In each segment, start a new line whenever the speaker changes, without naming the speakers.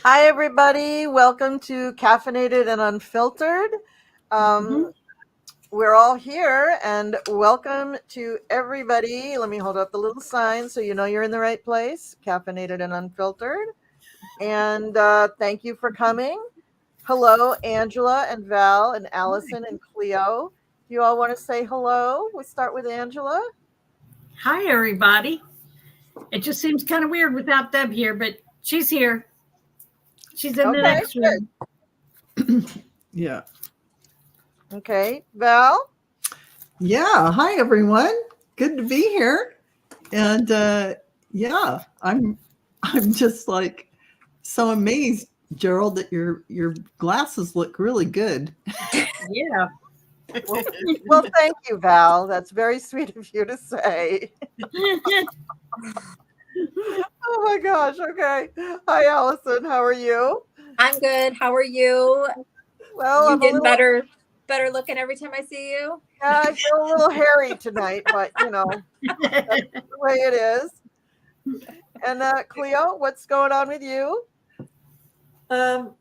Hi, everybody. Welcome to Caffeinated and Unfiltered. Um, we're all here, and welcome to everybody. Let me hold up the little sign so you know you're in the right place. Caffeinated and Unfiltered. And thank you for coming. Hello, Angela and Val and Allison and Cleo. Do you all want to say hello? We'll start with Angela.
Hi, everybody. It just seems kind of weird without Deb here, but she's here. She's in the
Okay,
next
good.
room.
Yeah.
Okay, Val.
Yeah. Hi, everyone. Good to be here. And yeah, I'm just like so amazed, Gerald, that your glasses look really good.
Yeah.
Well, thank you, Val. That's very sweet of you to say. Oh my gosh. Okay. Hi, Allison. How are you?
I'm good. How are you?
Well,
You
I'm a
getting
little,
better looking every time I see you?
yeah, I feel a little hairy tonight, but that's the way it is. And Cleo, what's going on with you?
Um,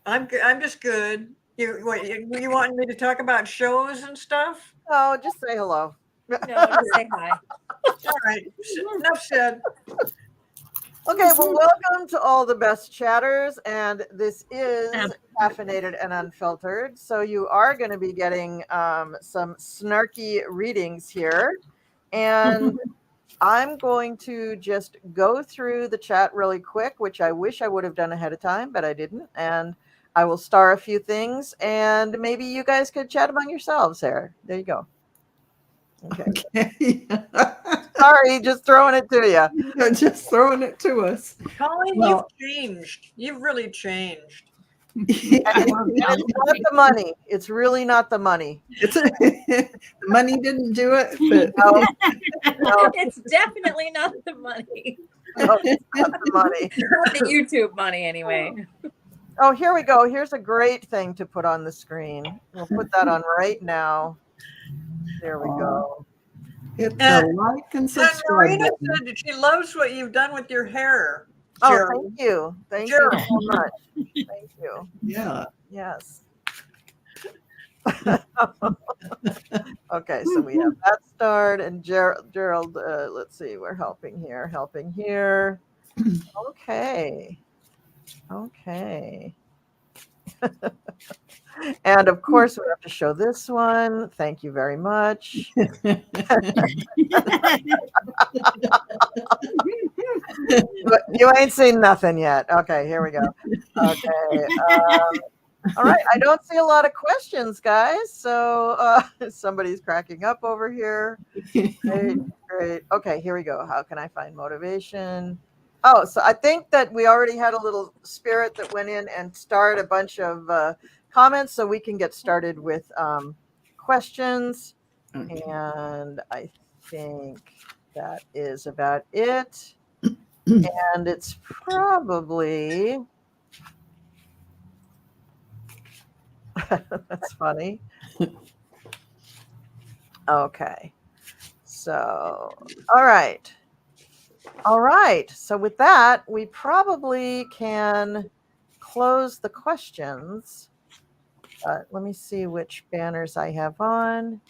I'm good. I'm just good. You want me to talk about shows and stuff?
Oh, just say hello.
No, just say hi.
All right. Enough said.
Okay, well, welcome to all the best chatters, and this is Caffeinated and Unfiltered. So you are going to be getting some snarky readings here, and I'm going to just go through the chat really quick, which I wish I would have done ahead of time, but I didn't. And I will star a few things, and maybe you guys could chat among yourselves there. There you go. Okay. Sorry, just throwing it to you.
You're just throwing it to us.
Colleen,
Well,
you've changed. You've really changed.
And it's not the money. It's really not the money.
the money didn't do it, but
No,
It's definitely not the money.
no, it's not the money.
Not the YouTube money, anyway.
Oh, here we go. Here's a great thing to put on the screen. We'll put that on right now. There we go.
hit the like and
And
subscribe
Marina
button.
said that she loves what you've done with your hair.
Oh,
Gerald.
thank you. Thank you
Gerald.
so much. Thank you.
Yeah.
Yes. Okay, so we have that start, and Gerald, let's see, we're helping here. Okay. And of course, we have to show this one. Thank you very much. But you ain't seen nothing yet. Okay, here we go. Okay. All right. I don't see a lot of questions, guys. So somebody's cracking up over here. Great. Okay, here we go. How can I find motivation? Oh, so I think that we already had a little spirit that went in and started a bunch of comments, so we can get started with questions. And I think that is about it. And it's probably that's funny. Okay. So, all right. So with that, we probably can close the questions. Let me see which banners I have on.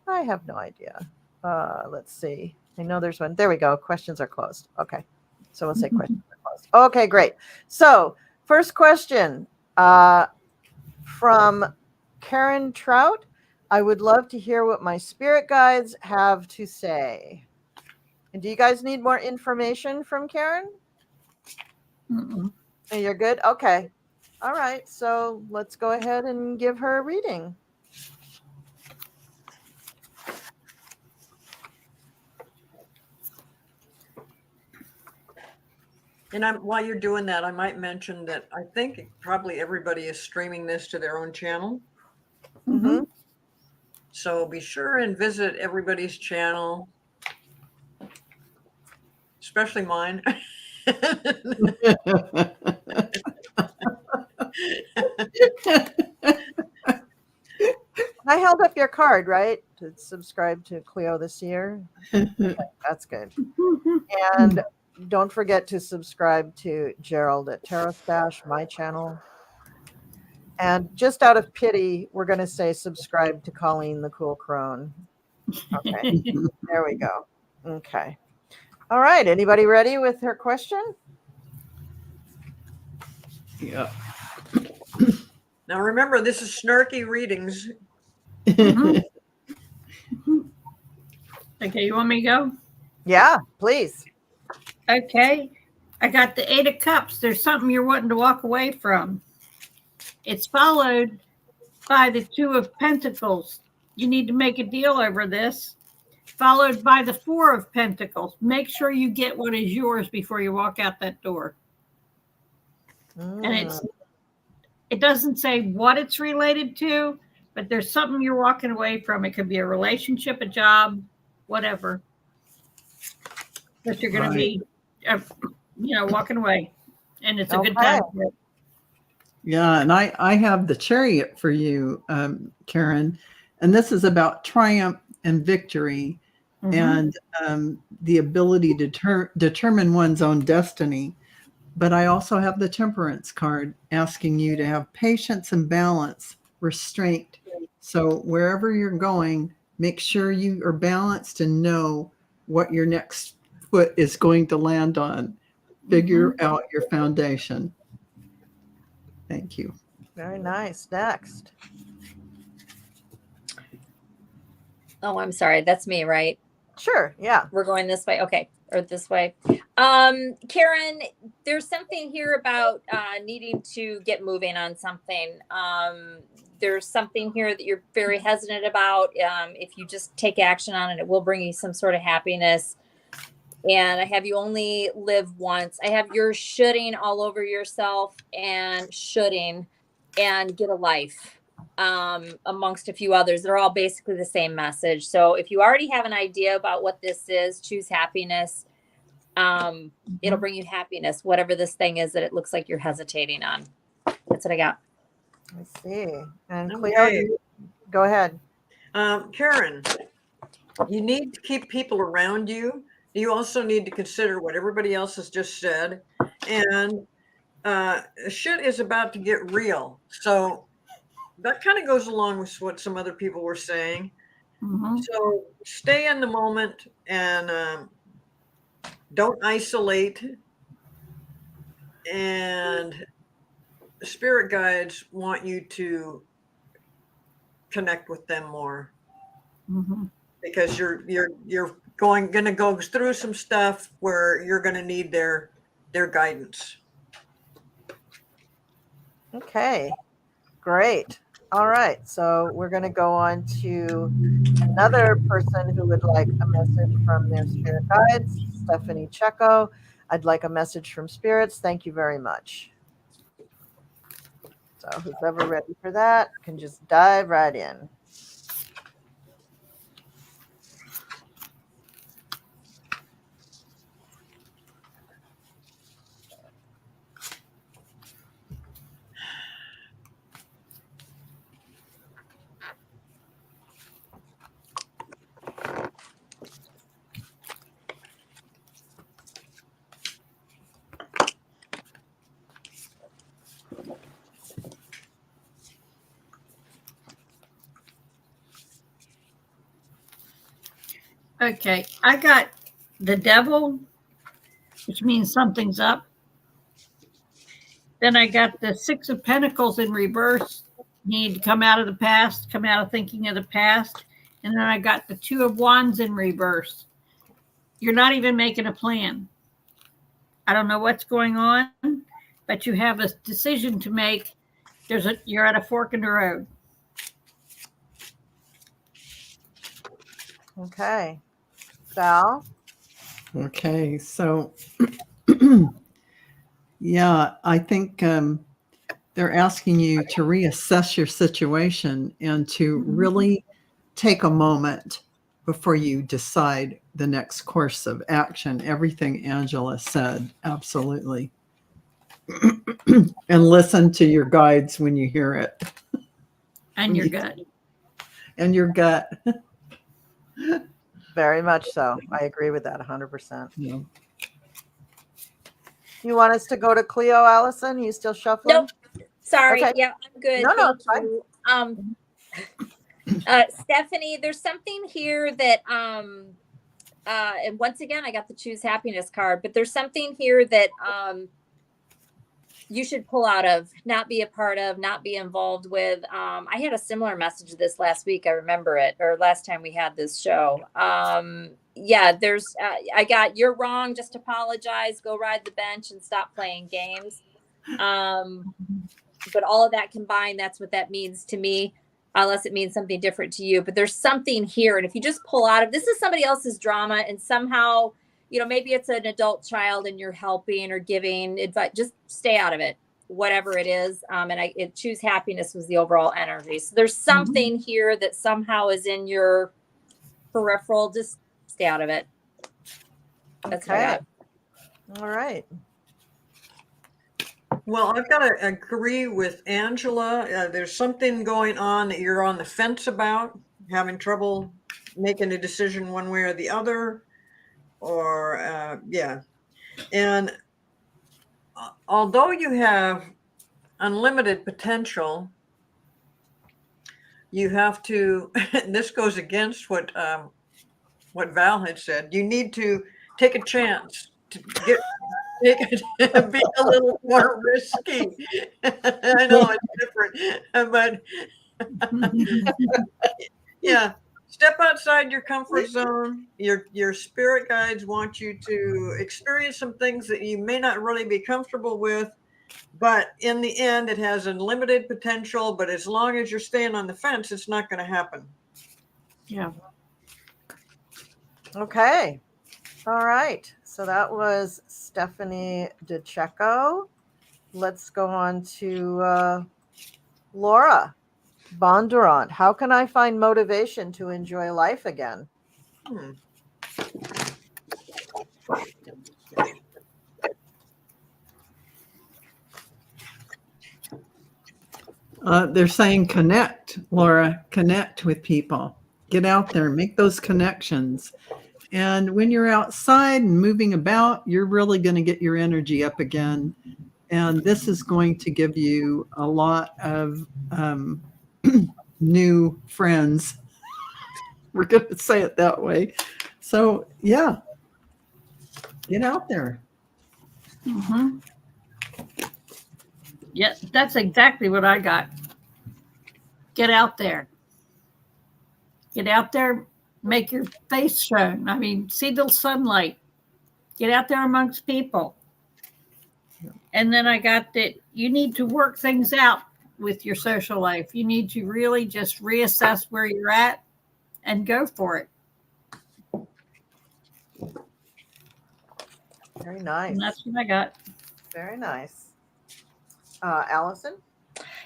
I have no idea. Let's see. I know there's one. There we go. Questions are closed. Okay. So we'll say questions are closed. Okay, great. So first question from Karen Trout. I would love to hear what my spirit guides have to say. And do you guys need more information from Karen? You're good? Okay. All right. So let's go ahead and give her a reading.
And while you're doing that, I might mention that I think probably everybody is streaming this to their own channel.
Mm-hmm.
So be sure and visit everybody's channel, especially mine.
I held up your card, right? To subscribe to Cleo this year. Okay, that's good. And don't forget to subscribe to Gerald at Tarot Stash, my channel. And just out of pity, we're going to say subscribe to Colleen the Cool Crone. Okay, there we go. Okay. All right. Anybody ready with her question?
Yeah.
Now remember, this is snarky readings.
Mhm. Okay, you want me to go?
Yeah, please.
Okay. I got the Eight of Cups. There's something you're wanting to walk away from. It's followed by the Two of Pentacles. You need to make a deal over this. Followed by the Four of Pentacles. Make sure you get what is yours before you walk out that door. And it doesn't say what it's related to, but there's something you're walking away from. It could be a relationship, a job, whatever. But you're going to be, walking away. And it's a good time for it.
Yeah, and I have the Chariot for you, Karen, and this is about triumph and victory and the ability to determine one's own destiny. But I also have the Temperance card asking you to have patience and balance, restraint. So wherever you're going, make sure you are balanced and know what your next foot is going to land on. Figure out your foundation. Thank you.
Very nice. Next.
Oh, I'm sorry. That's me, right?
Sure. Yeah.
We're going this way. Okay. Or this way. Karen, there's something here about needing to get moving on something. There's something here that you're very hesitant about. If you just take action on it, it will bring you some sort of happiness. And I have you only live once. I have you're shoulding all over yourself and shoulding and get a life amongst a few others. They're all basically the same message. So if you already have an idea about what this is, choose happiness. It'll bring you happiness, whatever this thing is that it looks like you're hesitating on. That's what I got.
I see. And
Okay.
Cleo, go ahead.
Karen, you need to keep people around you. You also need to consider what everybody else has just said. And shit is about to get real. So that kind of goes along with what some other people were saying. So stay in the moment and don't isolate. And spirit guides want you to connect with them more because you're going to go through some stuff where you're going to need their guidance.
Okay, great. All right, so we're going to go on to another person who would like a message from their spirit guides, Stephanie Checo. I'd like a message from spirits. Thank you very much. So who's ever ready for that can just dive right in.
Okay, I got the Devil, which means something's up. Then I got the Six of Pentacles in reverse. You need to come out of the past, come out of thinking of the past. And then I got the Two of Wands in reverse. You're not even making a plan. I don't know what's going on, but you have a decision to make. You're at a fork in the road.
Okay. Sal?
Okay, so yeah, I think they're asking you to reassess your situation and to really take a moment before you decide the next course of action. Everything Angela said, absolutely. And listen to your guides when you hear it.
And your gut.
And your gut.
Very much so. I agree with that 100%.
Yeah.
You want us to go to Cleo, Allison? You still shuffling?
Nope. Sorry.
Okay.
Yeah, I'm good.
No,
Thank
it's fine.
you. Stephanie, there's something here that and once again I got the choose happiness card, but there's something here that you should pull out of, not be a part of, not be involved with. I had a similar message this last week. I remember it, or last time we had this show. Yeah, there's, I got, you're wrong, just apologize, go ride the bench and stop playing games. But all of that combined, that's what that means to me, unless it means something different to you. But there's something here. And if you just pull out of, this is somebody else's drama, and somehow, you know, maybe it's an adult child and you're helping or giving advice, just stay out of it, whatever it is. And choose happiness was the overall energy. So there's something here that somehow is in your peripheral. Just stay out of it. That's what I got.
All right.
Well, I've got to agree with Angela. There's something going on that you're on the fence about, having trouble making a decision one way or the other, or yeah. And although you have unlimited potential, you have to, this goes against what Val had said, you need to take a chance to be a little more risky. I know it's different, but yeah, step outside your comfort zone. Your spirit guides want you to experience some things that you may not really be comfortable with, but in the end, it has unlimited potential. But as long as you're staying on the fence, it's not going to happen.
Yeah.
Okay. All right. So that was Stephanie DeCecco. Let's go on to Laura Bondurant. How can I find motivation to enjoy life again?
They're saying connect, Laura, connect with people. Get out there, make those connections. And when you're outside and moving about, you're really going to get your energy up again. And this is going to give you a lot of new friends. We're going to say it that way. So, yeah, get out there.
Mm-hmm. Yeah, that's exactly what I got. Get out there. Get out there, make your face shown. I mean, see the sunlight. Get out there amongst people. And then I got that you need to work things out with your social life. You need to really just reassess where you're at and go for it.
Very nice.
And that's what I got.
Very nice. Allison?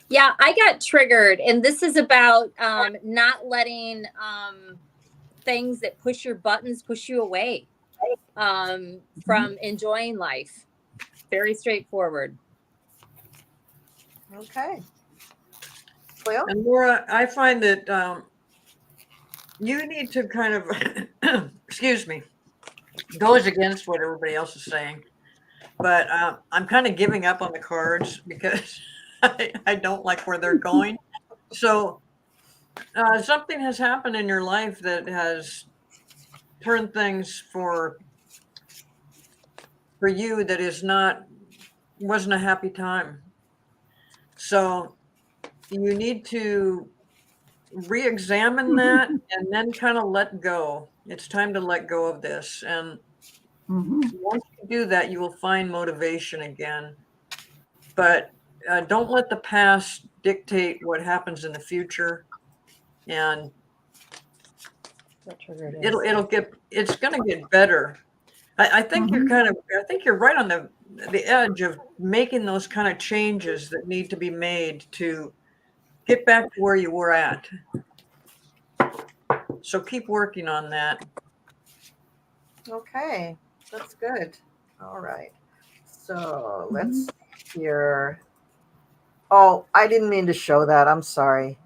Yeah, I got triggered. And this is about not letting things that push your buttons push you away from enjoying life. Very straightforward.
Okay. Cleo?
And Laura, I find that you need to kind of, excuse me, goes against what everybody else is saying. But I'm kind of giving up on the cards because I don't like where they're going. So something has happened in your life that has turned things for you that wasn't a happy time. So you need to re-examine that and then kind of let go. It's time to let go of this. And once you do that, you will find motivation again. But don't let the past dictate what happens in the future. And it's going to get better. I think I think you're right on the edge of making those kind of changes that need to be made to get back to where you were at. So keep working on that.
Okay, that's good. All right. So let's hear. Oh, I didn't mean to show that. I'm sorry.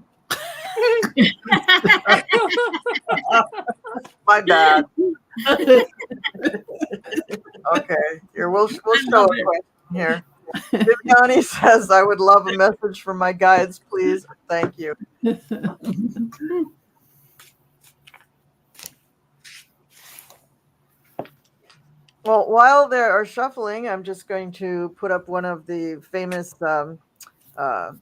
My bad. Okay, here we'll show
love
a
it.
question here. Viviani says, "I would love a message from my guides, please. Thank you." Well, while they are shuffling, I'm just going to put up one of the famous uh,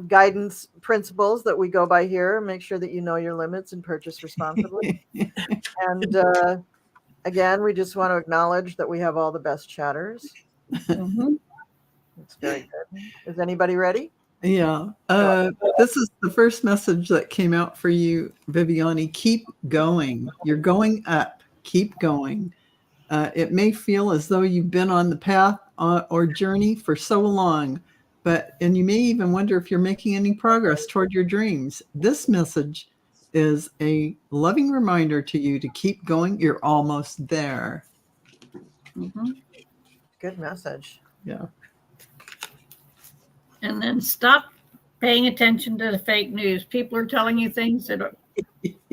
guidance principles that we go by here. Make sure that you know your limits and purchase responsibly. And again, we just want to acknowledge that we have all the best chatters.
Mhm.
It's very good. Is anybody ready?
Yeah. This is the first message that came out for you, Viviani. Keep going. You're going up. Keep going. It may feel as though you've been on the path or journey for so long, and you may even wonder if you're making any progress toward your dreams. This message is a loving reminder to you to keep going. You're almost there.
Mhm.
Good message.
Yeah.
And then stop paying attention to the fake news. People are telling you things that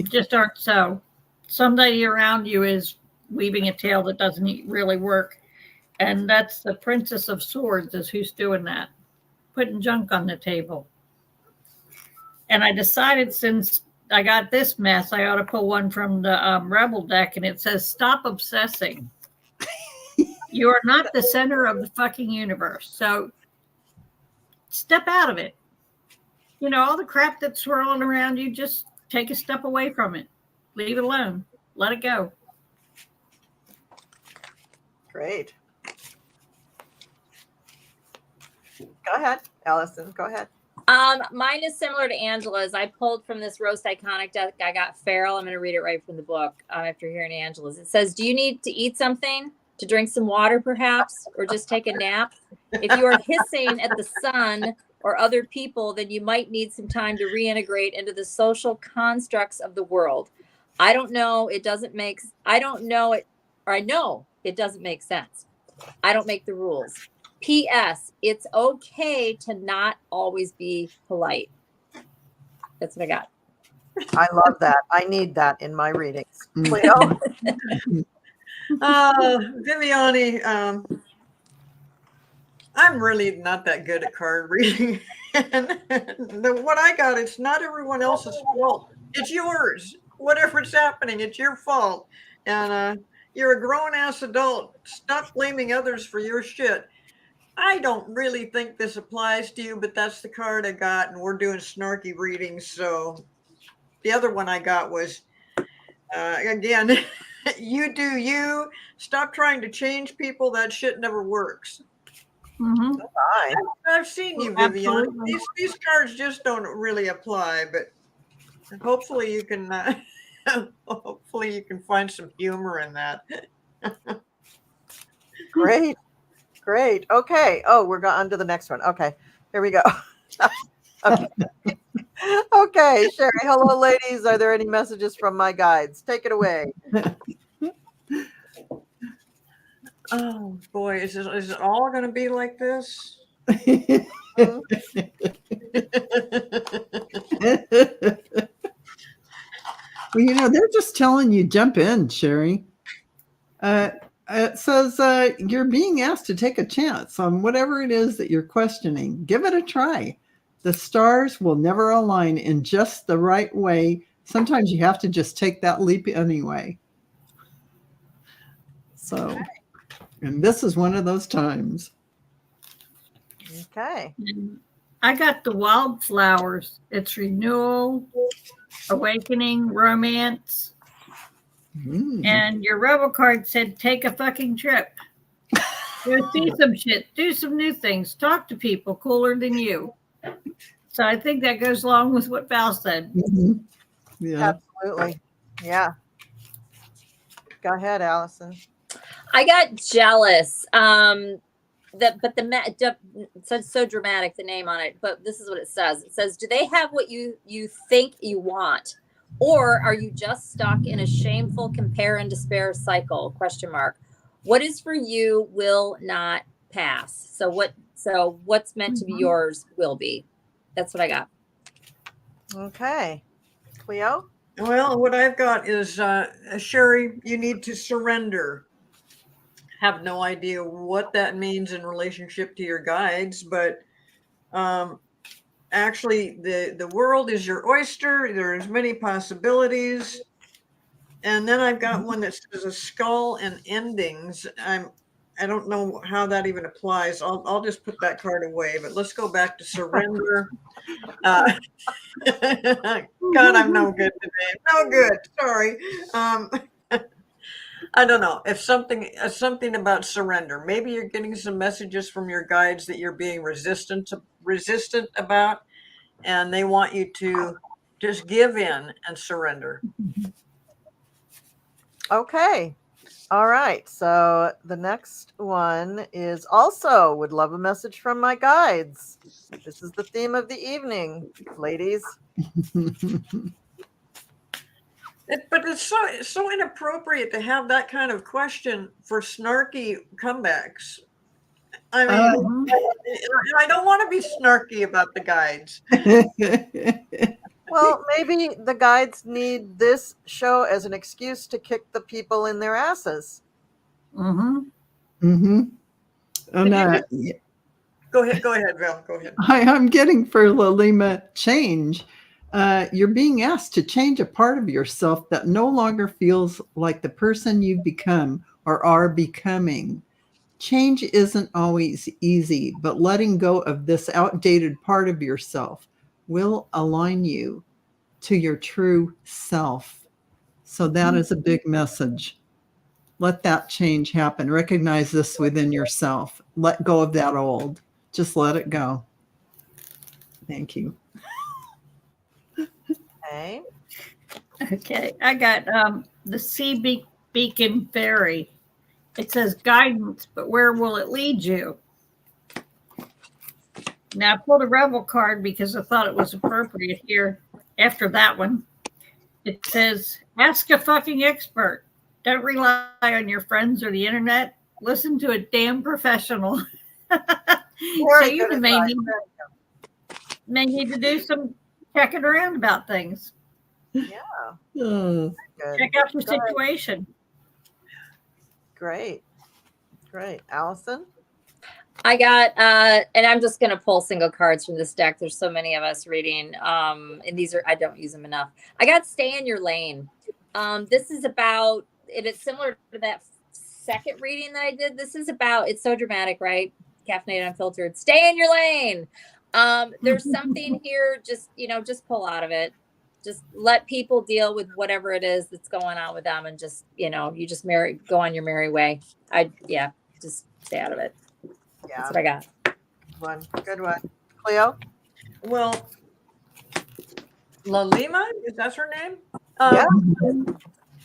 just aren't so. Somebody around you is weaving a tale that doesn't really work. And that's the Princess of Swords is who's doing that, putting junk on the table. And I decided since I got this mess, I ought to pull one from the Rebel deck, and it says, "Stop obsessing." You are not the center of the fucking universe. So step out of it. You know, all the crap that's swirling around you, just take a step away from it. Leave it alone. Let it go.
Great. Go ahead, Allison. Go ahead.
Mine is similar to Angela's. I pulled from this Roast Iconic deck. I got Feral. I'm going to read it right from the book after hearing Angela's. It says, "Do you need to eat something? To drink some water, perhaps? Or just take a nap? If you are hissing at the sun or other people, then you might need some time to reintegrate into the social constructs of the world. I don't know. It doesn't make, I don't know it, or I know it doesn't make sense. I don't make the rules. P.S. It's okay to not always be polite." That's what I got.
I love that. I need that in my readings.
Mm.
Cleo?
Viviani, I'm really not that good at card reading. And what I got, it's not everyone else's fault. It's yours. Whatever's happening, it's your fault. And you're a grown ass adult. Stop blaming others for your shit. I don't really think this applies to you, but that's the card I got, and we're doing snarky readings. So the other one I got was, again, you do you. Stop trying to change people. That shit never works.
Mm-hmm.
Fine.
I've seen you, Vivian.
Absolutely.
These cards just don't really apply, but hopefully you can hopefully you can find some humor in that.
Great. Great. Okay. Oh, we're on to the next one. Okay. Here we go. Okay. Okay, Sherry. Hello, ladies. Are there any messages from my guides? Take it away.
Oh boy, is it all going to be like this?
Hmm?
Well, you know, they're just telling you jump in, Sherry. It says you're being asked to take a chance on whatever it is that you're questioning. Give it a try. The stars will never align in just the right way. Sometimes you have to just take that leap anyway. So, and this is one of those times.
Okay.
I got the Wildflowers. It's renewal, awakening, romance.
Mm.
And your Rebel card said, take a fucking trip. Go see some shit. Do some new things. Talk to people cooler than you. So I think that goes along with what Val said.
Mhm. Yeah.
Absolutely. Yeah. Go ahead, Allison.
I got Jealous. It's so dramatic, the name on it, but this is what it says. It says, "Do they have what you think you want, or are you just stuck in a shameful compare and despair cycle? Question mark. What is for you will not pass. So what's meant to be yours will be." That's what I got.
Okay. Cleo?
Well, what I've got is Sherry, you need to surrender. Have no idea what that means in relationship to your guides, but um, actually, the world is your oyster. There's many possibilities. And then I've got one that says a skull and endings. I don't know how that even applies. I'll just put that card away. But let's go back to surrender. Uh, God, I'm no good today. No good. Sorry. Um, I don't know if something about surrender. Maybe you're getting some messages from your guides that you're being resistant about, and they want you to just give in and surrender.
Okay. All right. So the next one is also would love a message from my guides. This is the theme of the evening, ladies.
But it's so inappropriate to have that kind of question for snarky comebacks. I mean, I don't want to be snarky about the guides.
Well, maybe the guides need this show as an excuse to kick the people in their asses.
Mm-hmm. Oh, no.
Go ahead, Val. Go ahead.
I'm getting for Lalima change. You're being asked to change a part of yourself that no longer feels like the person you've become or are becoming. Change isn't always easy, but letting go of this outdated part of yourself will align you to your true self. So that is a big message. Let that change happen. Recognize this within yourself. Let go of that old. Just let it go. Thank you.
Okay.
Okay, I got the Sea Beacon Fairy. It says guidance, but where will it lead you? Now, I pulled a Rebel card because I thought it was appropriate here after that one. It says, ask a fucking expert. Don't rely on your friends or the internet. Listen to a damn professional. So you may need to do some checking around about things.
Yeah.
Oh.
Good.
Check out your situation.
Great. Allison?
I got, and I'm just going to pull single cards from this deck. There's so many of us reading. And these are, I don't use them enough. I got stay in your lane. This is about, it's similar to that second reading that I did. This is about, it's so dramatic, right? Caffeinated Unfiltered. Stay in your lane. There's something here, just pull out of it. Just let people deal with whatever it is that's going on with them, and just, you just go on your merry way. Just stay out of it.
Yeah.
That's what I got.
Good one. Cleo?
Well, Lalima, is that her name?
Yeah.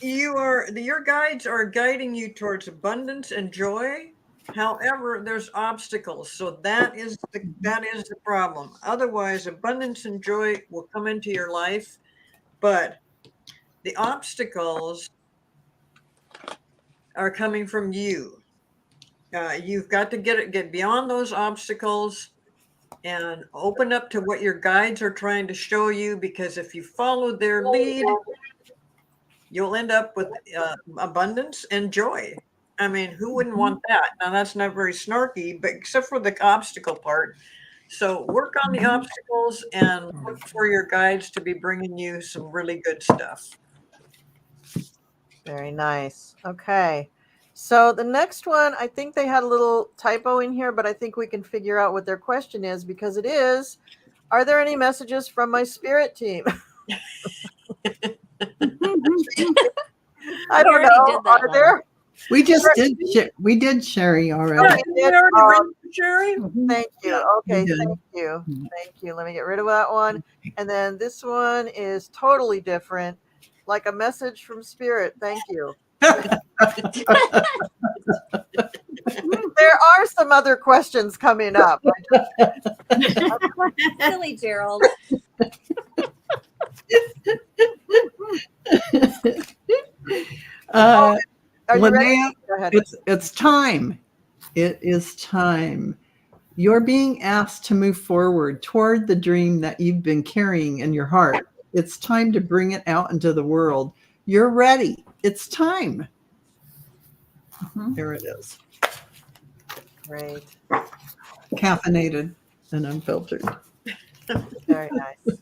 Your guides are guiding you towards abundance and joy. However, there's obstacles, so that is the problem. Otherwise, abundance and joy will come into your life, but the obstacles are coming from you. You've got to get beyond those obstacles and open up to what your guides are trying to show you, because if you follow their lead, you'll end up with abundance and joy. I mean, who wouldn't want that? Now, that's not very snarky, but except for the obstacle part. So work on the obstacles and look for your guides to be bringing you some really good stuff.
Very nice. Okay. So the next one, I think they had a little typo in here, but I think we can figure out what their question is, because it is, are there any messages from my spirit team? I don't know. Are there?
We just did Sherry already.
Sherry?
Thank you. Okay, thank you. Thank you. Let me get rid of that one. And then this one is totally different, like a message from spirit. Thank you. There are some other questions coming up.
Silly Gerald.
Are you ready?
Linnea,
Go ahead.
it's time. It is time. You're being asked to move forward toward the dream that you've been carrying in your heart It's time to bring it out into the world. You're ready. It's time. There it is.
Great.
Caffeinated and unfiltered.
Very nice.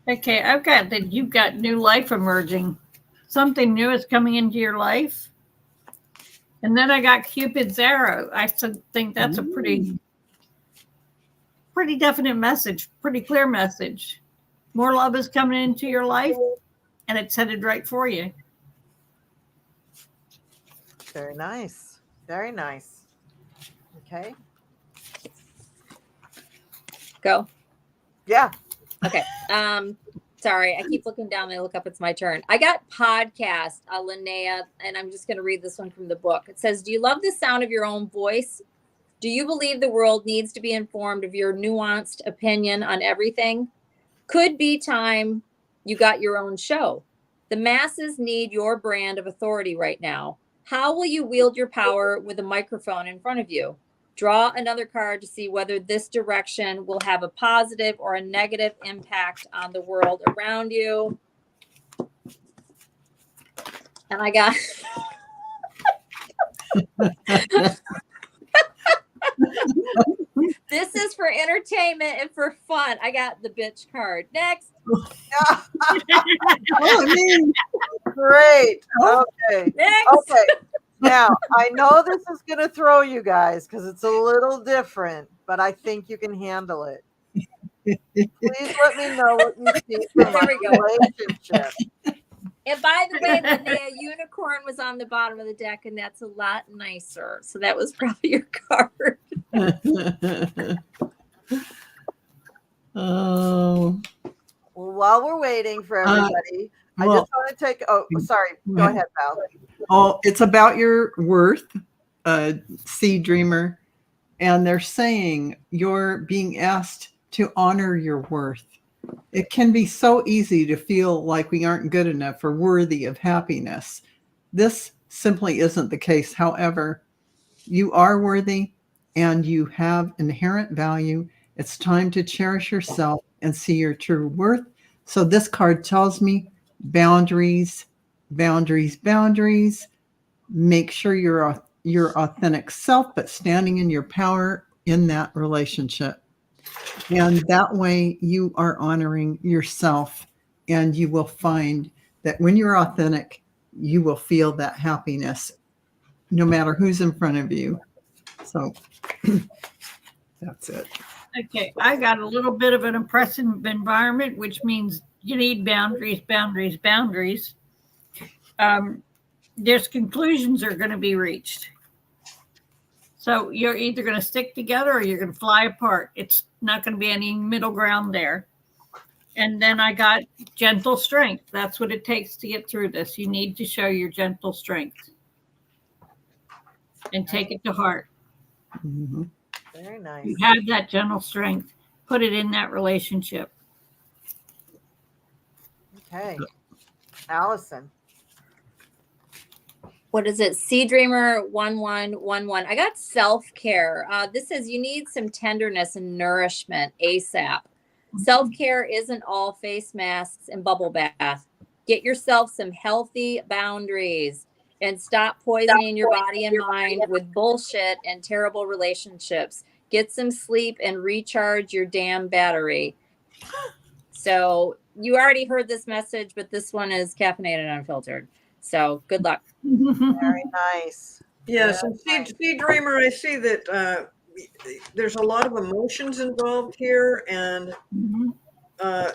Okay, I've got that you've got new life emerging. Something new is coming into your life. And then I got Cupid's arrow. I think that's a pretty definite message, pretty clear message. More love is coming into your life, and it's headed right for you.
Very nice. Very nice. Okay.
Go.
Yeah.
Okay. Sorry, I keep looking down. I look up. It's my turn. I got podcast, Linnea, and I'm just going to read this one from the book. It says, "Do you love the sound of your own voice? Do you believe the world needs to be informed of your nuanced opinion on everything? Could be time you got your own show. The masses need your brand of authority right now. How will you wield your power with a microphone in front of you? Draw another card to see whether this direction will have a positive or a negative impact on the world around you." And I got this is for entertainment and for fun. I got the bitch card. Next.
Great. Okay.
Next.
Okay. Now, I know this is going to throw you guys because it's a little different, but I think you can handle it. Please let me know what you see from my
There we go.
relationship.
And by the way, Linnea, unicorn was on the bottom of the deck, and that's a lot nicer. So that was probably your card.
Oh.
Well, while we're waiting for everybody, I just want to take. Oh, sorry. Go ahead, Val.
Oh, it's about your worth, Sea Dreamer. And they're saying you're being asked to honor your worth. It can be so easy to feel like we aren't good enough or worthy of happiness. This simply isn't the case. However, you are worthy and you have inherent value. It's time to cherish yourself and see your true worth. So this card tells me boundaries, boundaries, boundaries. Make sure you're your authentic self, but standing in your power in that relationship. And that way you are honoring yourself, and you will find that when you're authentic, you will feel that happiness no matter who's in front of you. So that's it.
Okay, I got a little bit of an oppressive environment, which means you need boundaries, boundaries, boundaries. There's conclusions are going to be reached. So you're either going to stick together or you're going to fly apart. It's not going to be any middle ground there. And then I got gentle strength. That's what it takes to get through this. You need to show your gentle strength and take it to heart.
Mm-hmm.
Very nice.
You have that gentle strength. Put it in that relationship.
Okay. Allison.
What is it? Sea Dreamer 1111. I got self-care. This says you need some tenderness and nourishment ASAP. Self-care isn't all face masks and bubble bath. Get yourself some healthy boundaries and stop poisoning your body and mind with bullshit and terrible relationships. Get some sleep and recharge your damn battery. So you already heard this message, but this one is caffeinated unfiltered. So good luck.
Very nice.
Yes,
Yeah,
and Sea Dreamer, I see that there's a lot of emotions involved here, and there's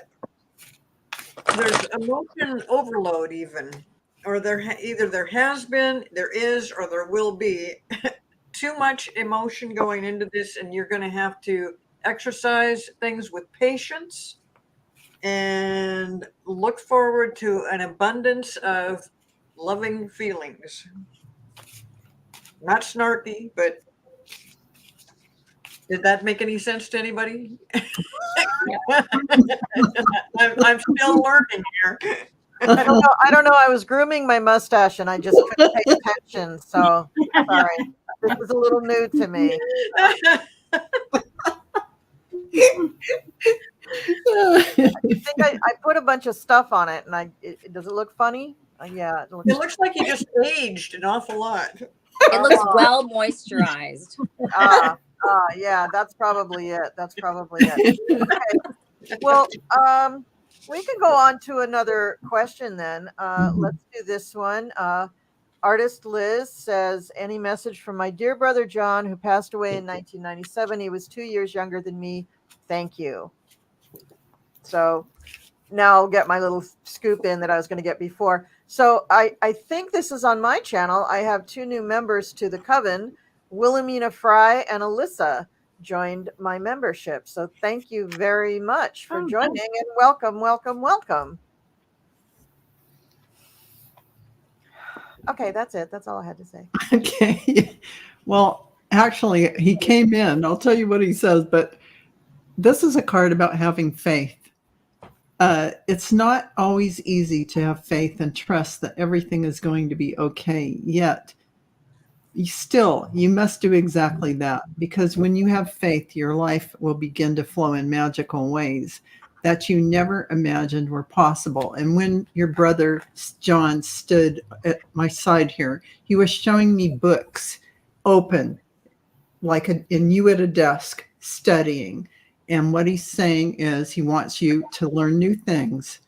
emotion overload even, or either there has been, there is, or there will be too much emotion going into this, and you're going to have to exercise things with patience and look forward to an abundance of loving feelings. Not snarky, but did that make any sense to anybody? I'm still learning here.
I don't know. I was grooming my mustache and I just couldn't pay attention. So sorry. This is a little new to me. think I put a bunch of stuff on it, and does it look funny? Yeah, it
It
looks.
looks like you just aged an awful lot.
It looks well moisturized.
Yeah, that's probably it. That's probably it. Okay. Well, we can go on to another question then. Let's do this one. Artist Liz says, any message from my dear brother John, who passed away in 1997? He was 2 years younger than me. Thank you. So now I'll get my little scoop in that I was going to get before. So I think this is on my channel. I have 2 new members to the coven. Wilhelmina Fry and Alyssa joined my membership. So thank you very much for joining, and welcome, welcome, welcome. Okay, that's it. That's all I had to say.
Okay. Well, actually, he came in. I'll tell you what he says, but this is a card about having faith. It's not always easy to have faith and trust that everything is going to be okay, yet you must do exactly that, because when you have faith, your life will begin to flow in magical ways that you never imagined were possible. And when your brother John stood at my side here, he was showing me books open, and you at a desk studying. And what he's saying is he wants you to learn new things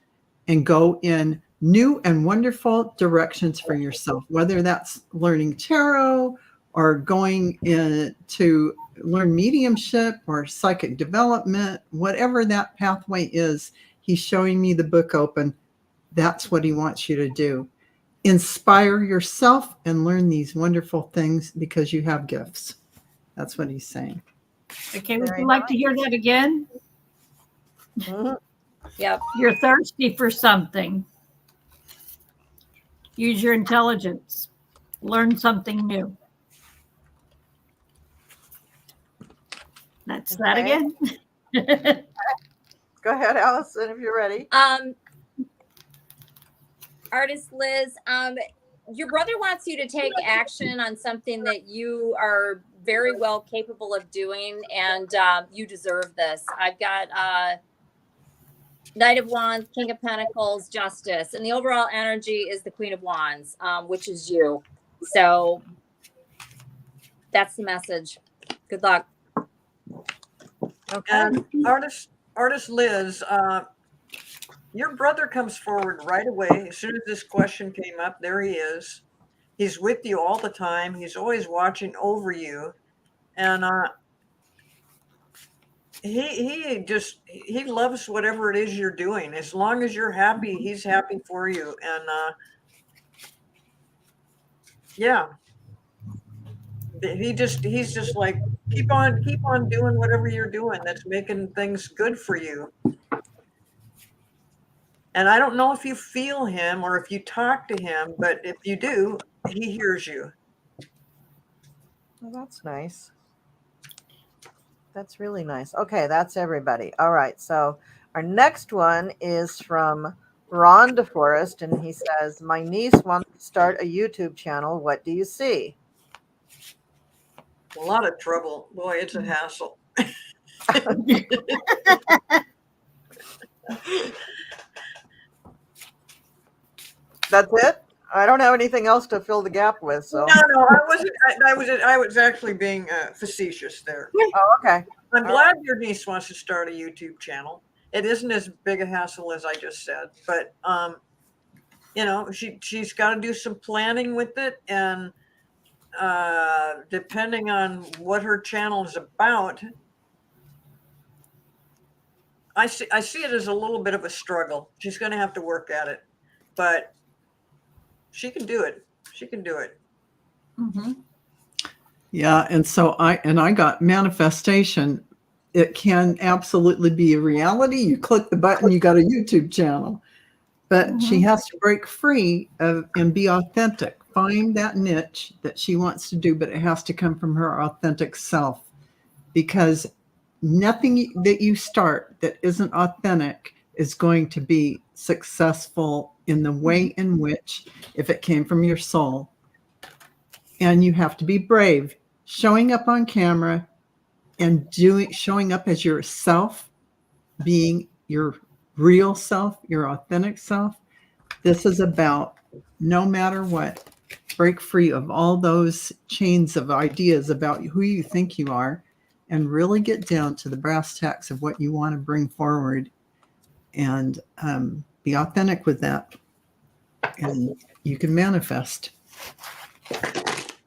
and go in new and wonderful directions for yourself, whether that's learning tarot or going in to learn mediumship or psychic development, whatever that pathway is. He's showing me the book open. That's what he wants you to do. Inspire yourself and learn these wonderful things because you have gifts. That's what he's saying.
Okay, would you like to hear that again?
Mhm.
Yep.
You're thirsty for something. Use your intelligence. Learn something new. That's that again.
Go ahead, Allison, if you're ready.
Artist Liz, your brother wants you to take action on something that you are very well capable of doing, and you deserve this. I've got Knight of Wands, King of Pentacles, Justice, and the overall energy is the Queen of Wands, which is you. So that's the message. Good luck.
Okay.
And artist Liz, your brother comes forward right away. As soon as this question came up, there he is. He's with you all the time. He's always watching over you. And he loves whatever it is you're doing. As long as you're happy, he's happy for you. And yeah. He's just like, keep on doing whatever you're doing that's making things good for you. And I don't know if you feel him or if you talk to him, but if you do, he hears you.
Well, that's nice. That's really nice. Okay, that's everybody. All right, so our next one is from Ron DeForest, and he says, my niece wants to start a YouTube channel. What do you see?
A lot of trouble. Boy, it's a hassle.
That's it? I don't have anything else to fill the gap with. So
No, I wasn't. I was actually being facetious there.
Oh, okay.
I'm glad your niece wants to start a YouTube channel. It isn't as big a hassle as I just said, but you know, she's got to do some planning with it, and depending on what her channel is about, I see it as a little bit of a struggle. She's going to have to work at it, but she can do it. She can do it.
Mm-hmm.
Yeah, and so I got manifestation. It can absolutely be a reality. You click the button, you got a YouTube channel. But she has to break free and be authentic. Find that niche that she wants to do, but it has to come from her authentic self. Because nothing that you start that isn't authentic is going to be successful in the way in which, if it came from your soul. And you have to be brave, showing up on camera and showing up as yourself being your real self, your authentic self. This is about, no matter what, break free of all those chains of ideas about who you think you are and really get down to the brass tacks of what you want to bring forward, and be authentic with that. And you can manifest.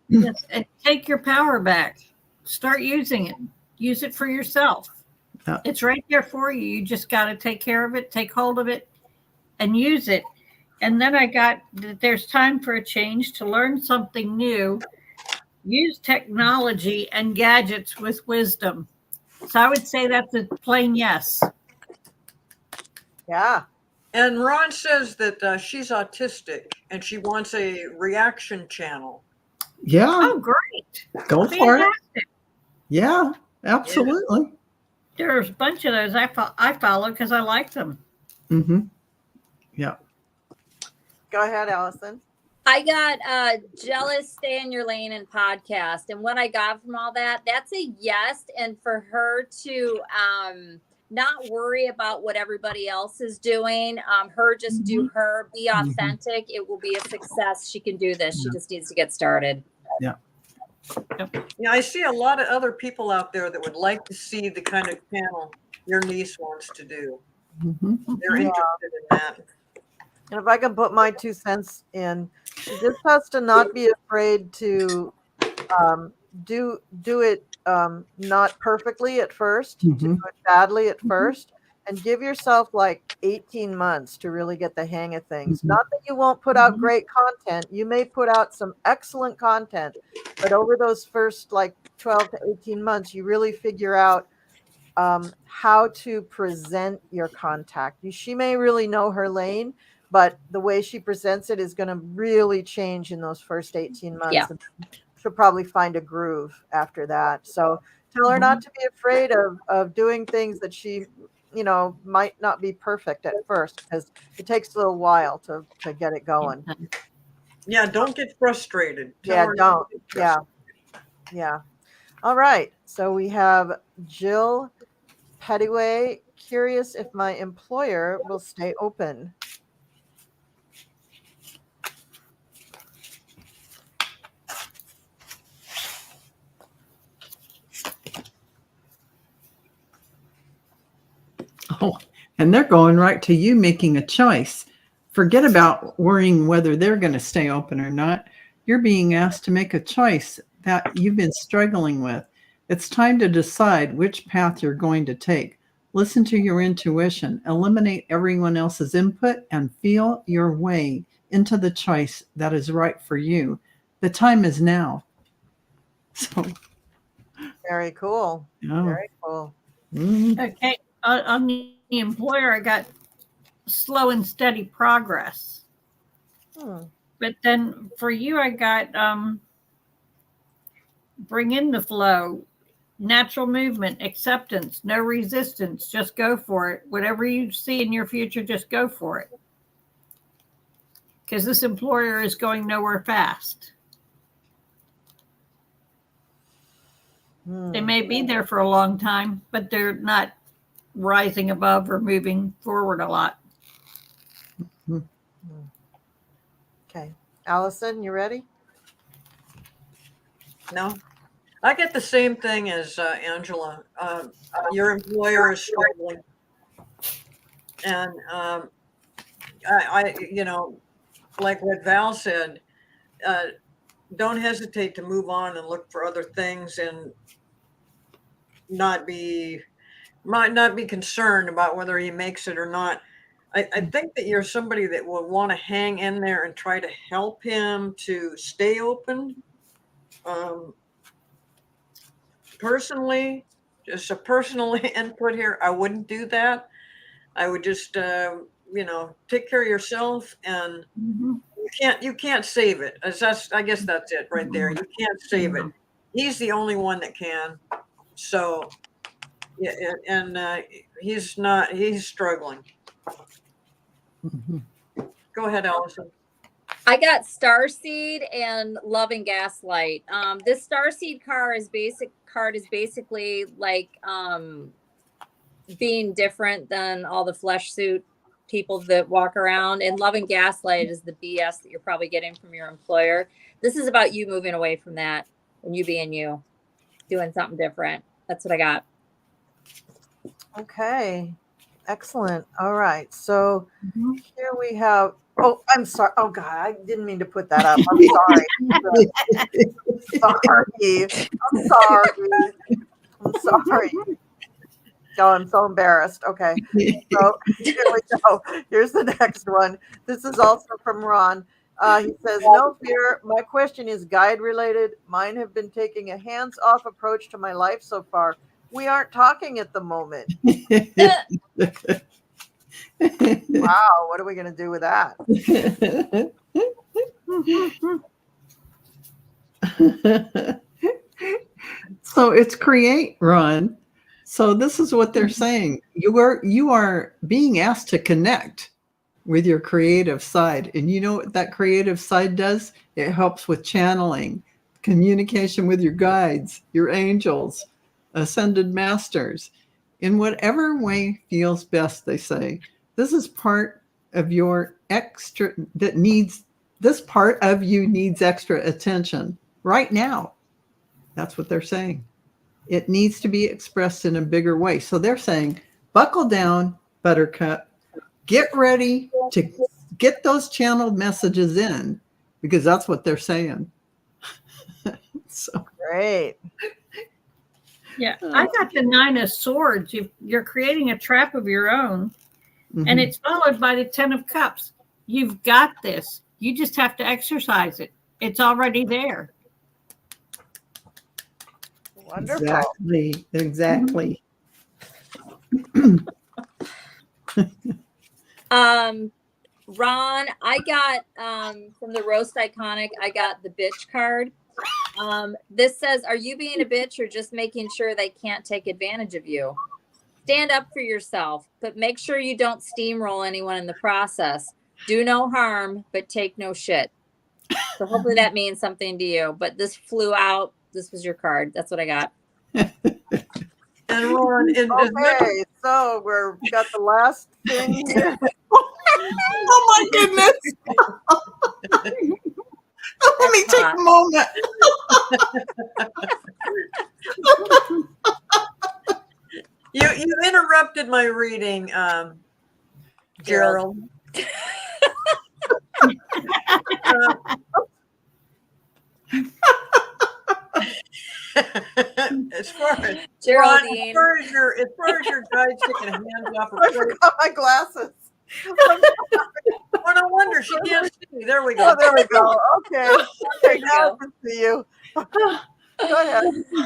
Yes, and take your power back. Start using it. Use it for yourself.
Yeah.
It's right there for you. You just got to take care of it, take hold of it, and use it. And then I got that there's time for a change, to learn something new. Use technology and gadgets with wisdom. So I would say that's a plain yes.
Yeah.
And Ron says that she's autistic and she wants a reaction channel.
Yeah,
Oh, great.
go for it.
Fantastic.
Yeah, absolutely.
There's a bunch of those I follow because I like them.
Mm-hmm. Yeah.
Go ahead, Allison.
I got jealous, stay in your lane and podcast. And what I got from all that, that's a yes. And for her to not worry about what everybody else is doing, her just do her, be authentic. It will be a success. She can do this. She just needs to get started.
Yeah.
Yeah, I see a lot of other people out there that would like to see the kind of channel your niece wants to do.
Mm-hmm.
They're interested in that.
And if I can put my 2 cents in, she just has to not be afraid to do it not perfectly at first, to do it badly at first, and give yourself like 18 months to really get the hang of things. Not that you won't put out great content. You may put out some excellent content, but over those first like 12 to 18 months, you really figure out how to present your contact. She may really know her lane, but the way she presents it is going to really change in those first 18 months.
Yeah.
And she'll probably find a groove after that. So tell her not to be afraid of doing things that she, might not be perfect at first, because it takes a little while to get it going.
Yeah, don't get frustrated. Tell
Yeah,
her not
don't.
to get
Yeah.
frustrated.
Yeah. All right. So we have Jill Pettyway, curious if my employer will stay open.
Oh, and they're going right to you making a choice. Forget about worrying whether they're going to stay open or not. You're being asked to make a choice that you've been struggling with. It's time to decide which path you're going to take. Listen to your intuition, eliminate everyone else's input, and feel your way into the choice that is right for you. The time is now. So,
Very cool.
yeah.
Very cool.
Okay. On the employer, I got slow and steady progress. But then for you, I got bring in the flow, natural movement, acceptance, no resistance. Just go for it. Whatever you see in your future, just go for it. Because this employer is going nowhere fast. They may be there for a long time, but they're not rising above or moving forward a lot.
Okay. Allison, you ready?
No, I get the same thing as Angela. Your employer is struggling, and I, like what Val said, don't hesitate to move on and look for other things, and might not be concerned about whether he makes it or not. I think that you're somebody that will want to hang in there and try to help him to stay open. Personally, just a personal input here, I wouldn't do that. I would just, take care of yourself, and you can't save it. I guess that's it right there. You can't save it. He's the only one that can. So, yeah, and he's struggling. Go ahead, Allison.
I got Starseed and Love and Gaslight. This Starseed card is basically like being different than all the flesh suit people that walk around, and love and gaslight is the BS that you're probably getting from your employer. This is about you moving away from that and you being you, doing something different. That's what I got.
Okay. Excellent. All right. So
Mhm.
here we have, oh, I'm sorry. Oh God, I didn't mean to put that up. I'm sorry. I'm sorry. Oh, I'm so embarrassed. Okay. So here we go. Here's the next one. This is also from Ron. He says, no fear. My question is guide related. Mine have been taking a hands off approach to my life so far. We aren't talking at the moment. Wow. What are we going to do with that?
So it's create, Ron. So this is what they're saying. You are being asked to connect with your creative side. And you know what that creative side does? It helps with channeling, communication with your guides, your angels, ascended masters, in whatever way feels best, they say. This is part of your extra that needs, this part of you needs extra attention right now. That's what they're saying. It needs to be expressed in a bigger way. So they're saying, buckle down, Buttercup. Get ready to get those channeled messages in, because that's what they're saying. So
Great.
Yeah, I got the 9 of Swords. You're creating a trap of your own, and it's followed by the 10 of Cups. You've got this. You just have to exercise it. It's already there.
Wonderful.
Exactly.
Ron, I got from the Roast Iconic, I got the bitch card. This says, are you being a bitch or just making sure they can't take advantage of you? Stand up for yourself, but make sure you don't steamroll anyone in the process. Do no harm, but take no shit. So hopefully that means something to you. But this flew out. This was your card. That's what I got.
And Ron,
Okay, so we've got the last thing here.
Oh my goodness. Let me take a moment.
You interrupted my reading, Gerald. As far as
Geraldine,
as far as your guys taking hands off
I
of
forgot my glasses.
Oh, no wonder she can't see. There we go.
Oh, there we go. Okay, now I can see you. Go ahead.
And you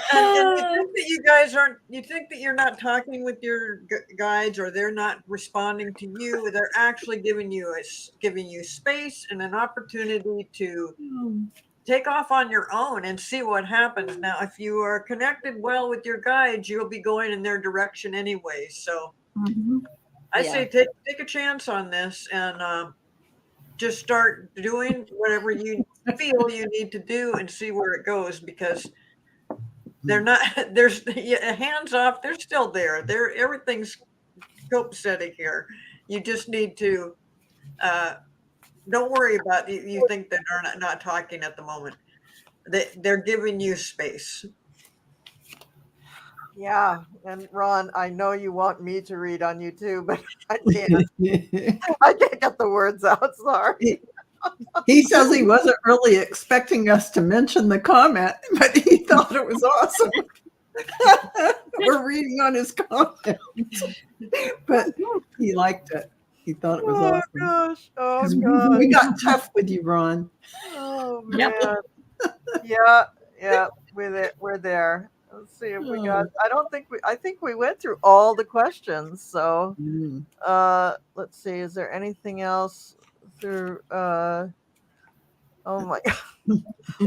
think that you guys aren't, you think that you're not talking with your guides, or they're not responding to you. They're actually giving you space and an opportunity to take off on your own and see what happens. Now, if you are connected well with your guides, you'll be going in their direction anyway. So I say take a chance on this and just start doing whatever you feel you need to do and see where it goes, because they're not, there's hands off, they're still there. Everything's copacetic here. You just need to don't worry about you think that they're not talking at the moment. They're giving you space.
Yeah, and Ron, I know you want me to read on you too, but I can't. I can't get the words out. Sorry.
He says he wasn't really expecting us to mention the comment, but he thought it was awesome. We're reading on his comment, but he liked it. He thought it was awesome.
Gosh. Oh
'Cause
gosh.
we got tough with you, Ron.
Oh
Yep.
man. Yeah, we're there. Let's see if we got, I think we went through all the questions. So let's see, is there anything else through oh my god.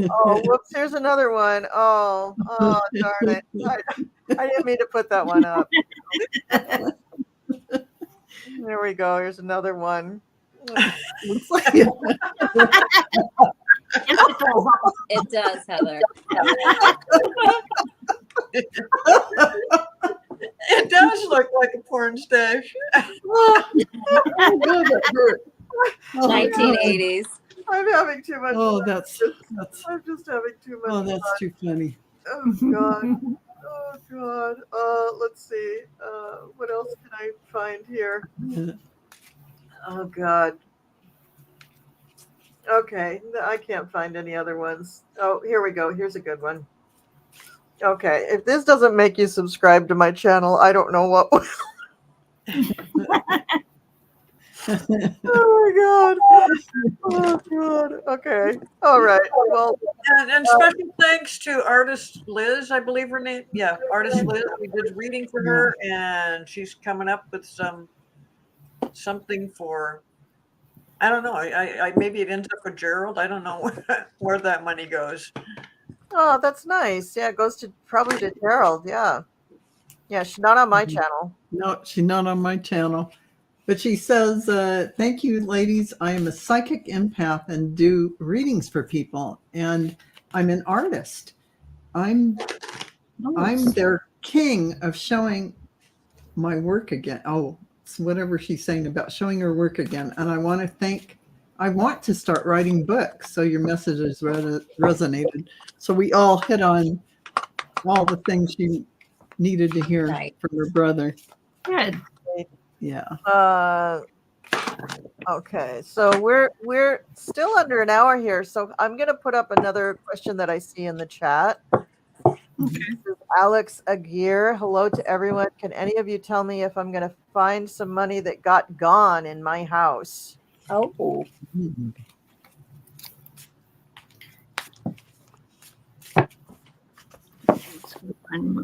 Oh, whoops, here's another one. Oh, darn it. I didn't mean to put that one up. There we go. Here's another one.
Looks like
it does, Heather.
It does look like a porn stash.
Oh, God, that hurt. Oh,
1980s.
I'm having too much
Oh,
fun.
that's
I'm just having too much
oh,
fun.
that's too funny.
Oh God. Oh God. Let's see. What else can I find here? Oh God. Okay, I can't find any other ones. Oh, here we go. Here's a good one. Okay, if this doesn't make you subscribe to my channel, I don't know what will. Oh my God. Oh God. Okay. All right. Well,
And special thanks to artist Liz, I believe her name. Yeah, artist Liz. We did reading for her, and she's coming up with something for. I don't know. I maybe it ends up with Gerald. I don't know where that money goes.
oh, that's nice. Yeah, it goes to probably to Gerald. Yeah. Yeah, she's not on my channel.
No, she's not on my channel. But she says, thank you, ladies. I am a psychic empath and do readings for people. And I'm an artist. I'm their king of showing my work again. Oh, it's whatever she's saying about showing her work again. And I want to start writing books. So your messages resonated. So we all hit on all the things she needed to hear
Right.
from her brother.
Good.
Yeah.
Okay, so we're still under an hour here, so I'm gonna put up another question that I see in the chat. This is Alex Aguirre. Hello to everyone. Can any of you tell me if I'm gonna find some money that got gone in my house?
Oh,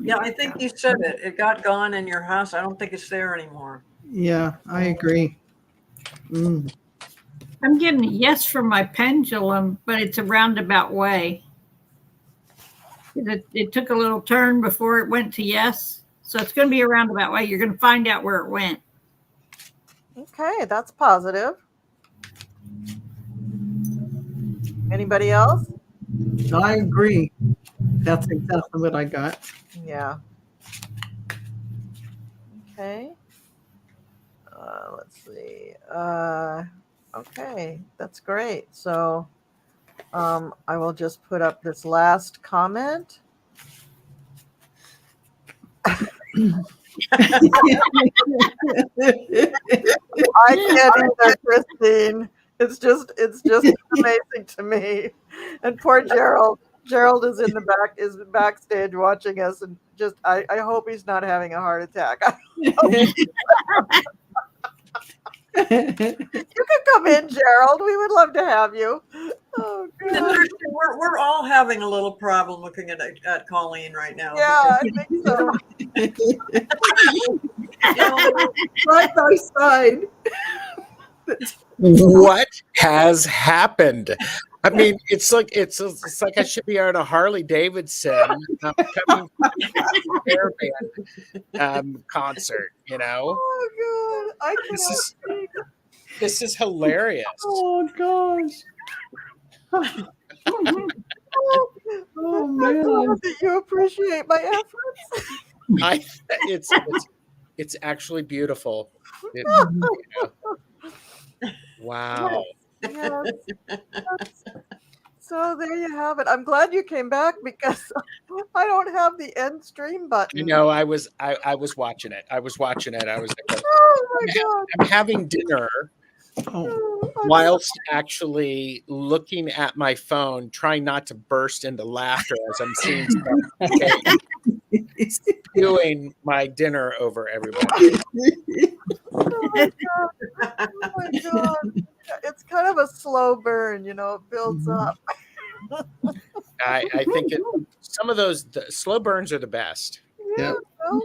Yeah, I think you said it. It got gone in your house. I don't think it's there anymore.
Yeah, I agree. Mm.
I'm getting a yes from my pendulum, but it's a roundabout way. It took a little turn before it went to yes. So it's going to be a roundabout way. You're going to find out where it went.
Okay, that's positive. Anybody else?
I agree. That's exactly what I got.
Yeah. Okay. Let's see. Okay, that's great. So I will just put up this last comment. I can't either, Christine. It's just amazing to me. And poor Gerald. Gerald is in the back, is backstage watching us, and just I hope he's not having a heart attack. You can come in, Gerald. We would love to have you. Oh,
And
God.
Christian, we're all having a little problem looking at Colleen right now.
Yeah, I think so.
Side by side.
What has happened? I mean, it's like I should be on a Harley Davidson coming from a Airband concert. You know,
Oh, God. I cannot.
this is hilarious.
Oh gosh. Oh man.
That you appreciate my efforts.
It's actually beautiful. Wow.
Yes. So there you have it. I'm glad you came back because I don't have the end stream button.
You know, I was watching it. I was like,
Oh my God.
I'm having dinner whilst actually looking at my phone, trying not to burst into laughter as I'm seeing stuff spewing my dinner over everybody.
Oh my God. Oh my God. It's kind of a slow burn, you know, it builds up.
I think some of those slow burns are the best.
Yeah. Well,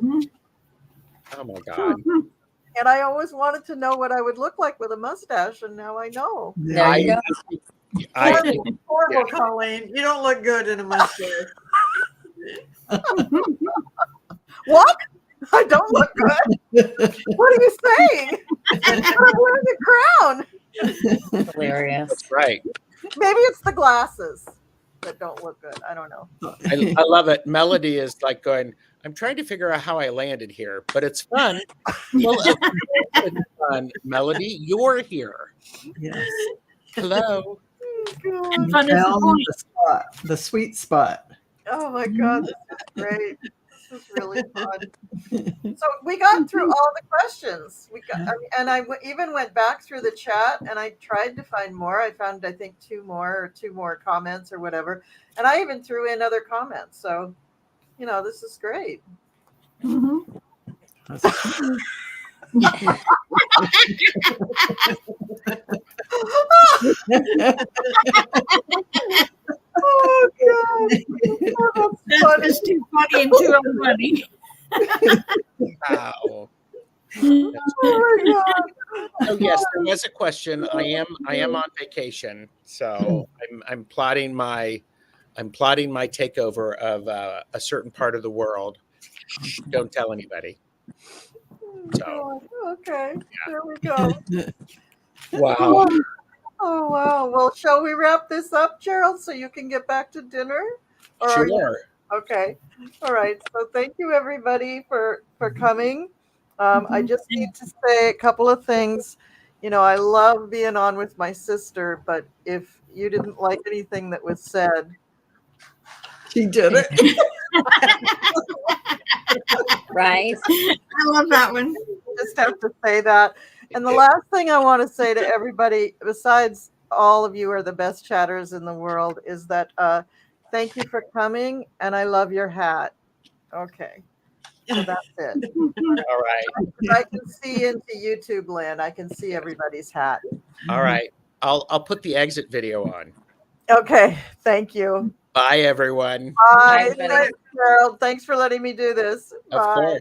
Oh my God.
and I always wanted to know what I would look like with a mustache, and now I know.
there you go.
I think
Horrible, Colleen. You don't look good in a mustache.
What? I don't look good. What are you saying? I'm wearing a crown.
Hilarious.
that's right.
Maybe it's the glasses. that don't look good. I don't know.
I love it. Melody is like going, I'm trying to figure out how I landed here, but it's fun. Well, it's fun. Melody, you're here.
Yes.
Hello.
And fun is the
Found
point.
the spot, the sweet spot.
Oh my God, this is great. This is really fun. So we got through all the questions. And I even went back through the chat and I tried to find more. I found, I think, two more comments or whatever. And I even threw in other comments. So, this is great.
Mhm.
Oh God. Oh, that's
That's
funny.
just too funny and too unfunny.
Wow.
Oh my God.
Oh yes, there was a question. I am on vacation, so I'm plotting my takeover of a certain part of the world. Shh, don't tell anybody. So
God. Okay. There we go.
wow.
Oh wow. Well, shall we wrap this up, Gerald, so you can get back to dinner? Or are you
Sure.
okay? All right. So thank you everybody for coming. I just need to say a couple of things. I love being on with my sister, but if you didn't like anything that was said,
She did it.
Right.
I love that one.
just have to say that. And the last thing I want to say to everybody, besides all of you are the best chatters in the world, is that thank you for coming, and I love your hat. Okay, so that's it.
All right.
I can see into YouTube land. I can see everybody's hat.
All right. I'll put the exit video on.
Okay, thank you.
Bye everyone.
Bye.
everybody.
Thanks, Gerald. Thanks for letting me do this.
Of
Bye.
course.